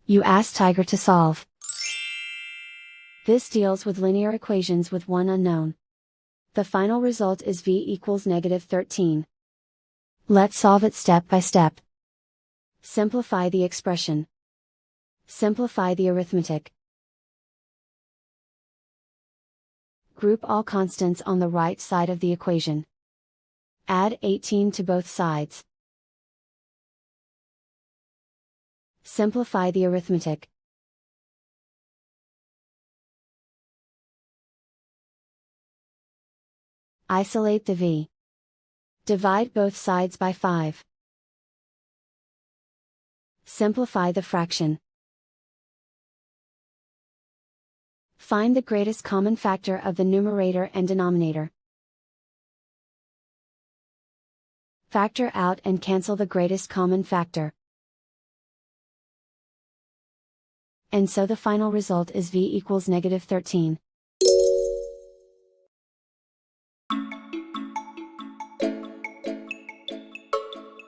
You ask Tiger to solve. This deals with linear equations with one unknown. The final result is v equals -13. Let's solve it step by step. Simplify the expression. Simplify the arithmetic. Group all constants on the right side of the equation. Add 18 to both sides. Simplify the arithmetic. Isolate the v. Divide both sides by 5. Simplify the fraction. Find the greatest common factor of the numerator and denominator. Factor out and cancel the greatest common factor. And so the final result is v equals -13.